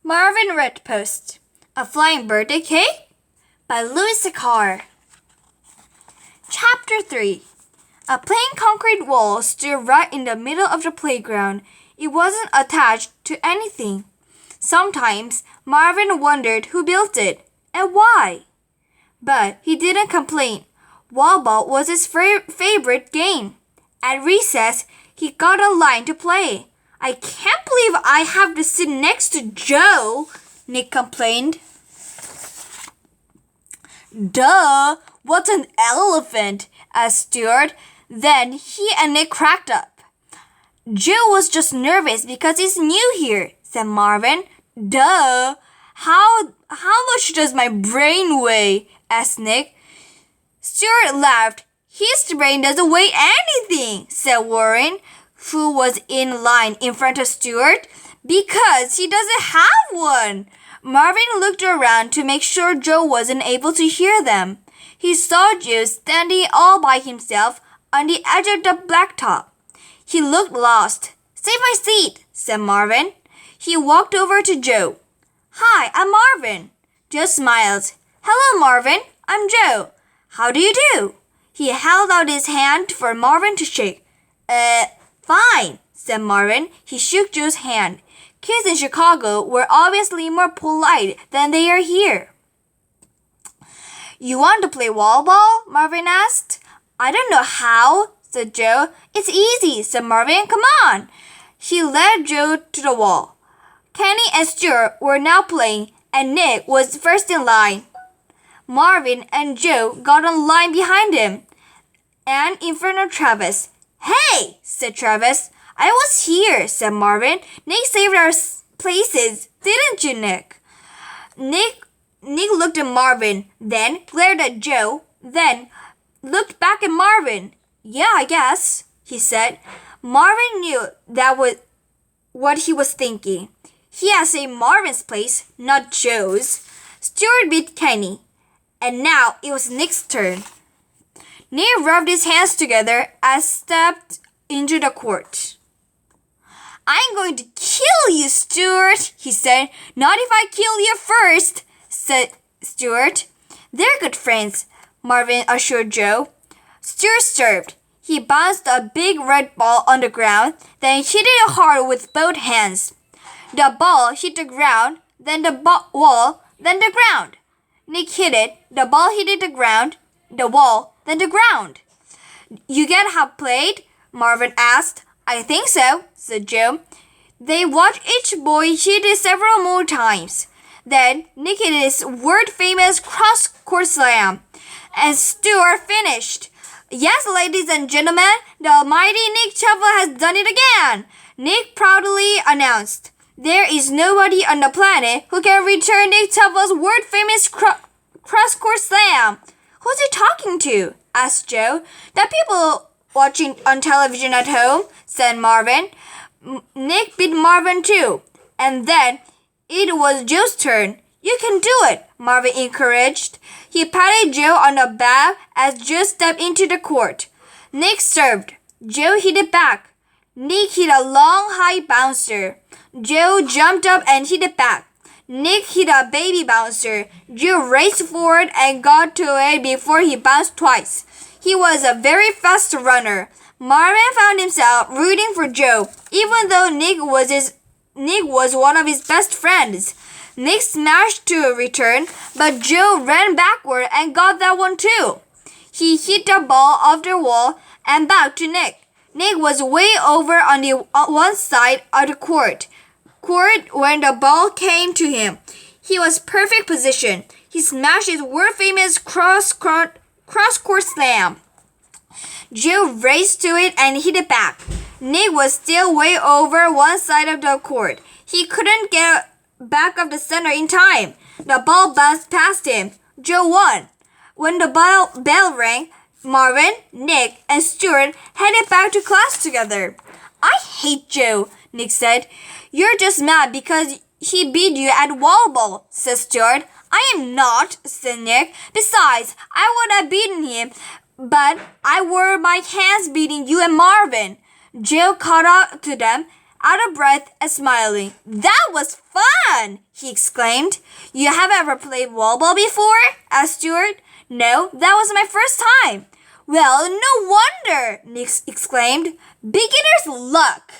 MARVIN REDPOST, A Flying Birthday Cake by Louis Carr. Chapter 3. A plain concrete wall stood right in the middle of the playground. It wasn't attached to anything. Sometimes Marvin wondered who built it and why. But he didn't complain. Wall ball was his favorite game. At recess, he got a line to play. I can't believe I have to sit next to Joe, Nick complained. Duh, what's an elephant? Asked Stuart. Then he and Nick cracked up. Joe was just nervous because he's new here, said Marvin. Duh, how much does my brain weigh? Asked Nick. Stuart laughed. His brain doesn't weigh anything, said Warren, who was in line in front of Stuart, because he doesn't have one. Marvin looked around to make sure Joe wasn't able to hear them. He saw Joe standing all by himself on the edge of the blacktop. He looked lost. Save my seat, said Marvin. He walked over to Joe. Hi, I'm Marvin. Joe smiled. Hello, Marvin. I'm Joe. How do you do? He held out his hand for Marvin to shake. Fine, said Marvin. He shook Joe's hand. Kids in Chicago were obviously more polite than they are here. You want to play wall ball? Marvin asked. I don't know how, said Joe. It's easy, said Marvin. Come on. He led Joe to the wall. Kenny and Stuart were now playing, and Nick was first in line. Marvin and Joe got on line behind him and in front of Travis. Hey, said Travis. I was here, said Marvin. Nick saved our places, didn't you, Nick? Nick looked at Marvin, then glared at Joe, then looked back at Marvin. Yeah, I guess, he said. Marvin knew that was what he was thinking. He had saved Marvin's place, not Joe's. Stuart beat Kenny, and now it was Nick's turn. Nick rubbed his hands together and stepped into the court. I'm going to kill you, Stuart, he said. Not if I kill you first, said Stuart. They're good friends, Marvin assured Joe. Stuart served. He bounced a big red ball on the ground, then hit it hard with both hands. The ball hit the ground, then the wall, then the ground. Nick hit it. The ball hit the ground, the wall, then the ground. You get how played? Marvin asked. I think so, said Joe. They watched each boy hit it several more times. Then Nick hit his world-famous cross-court slam, and Stuart finished. Yes, ladies and gentlemen, the almighty Nick Chuffa has done it again, Nick proudly announced. There is nobody on the planet who can return Nick Chuffa's world-famous cross-court slam. Who's he talking to? Asked Joe. The people watching on television at home, said Marvin. Nick beat Marvin too. And then it was Joe's turn. You can do it, Marvin encouraged. He patted Joe on the back as Joe stepped into the court. Nick served. Joe hit it back. Nick hit a long, high bouncer. Joe jumped up and hit it back. Nick hit a baby bouncer. Joe raced forward and got to it before he bounced twice. He was a very fast runner. Marvin found himself rooting for Joe, even though Nick was one of his best friends. Nick smashed to a return, but Joe ran backward and got that one too. He hit the ball off the wall and back to Nick. Nick was way over on the one side of the court when the ball came to him. He was perfect position. He smashed his world-famous cross-court slam. Joe raced to it and hit it back. Nick was still way over one side of the court. He couldn't get back up the center in time. The ball bounced past him. Joe won. When the bell rang, Marvin, Nick, and Stuart headed back to class together. I hate Joe, Nick said. You're just mad because he beat you at wall ball, said Stuart. I am not, said Nick. Besides, I would have beaten him, but I wore my hands beating you and Marvin. Joe caught up to them, out of breath and smiling. That was fun! fun, he exclaimed. You haven't ever played wall ball before? Asked Stuart. No, that was my first time. Well, no wonder, Nick exclaimed. Beginner's luck.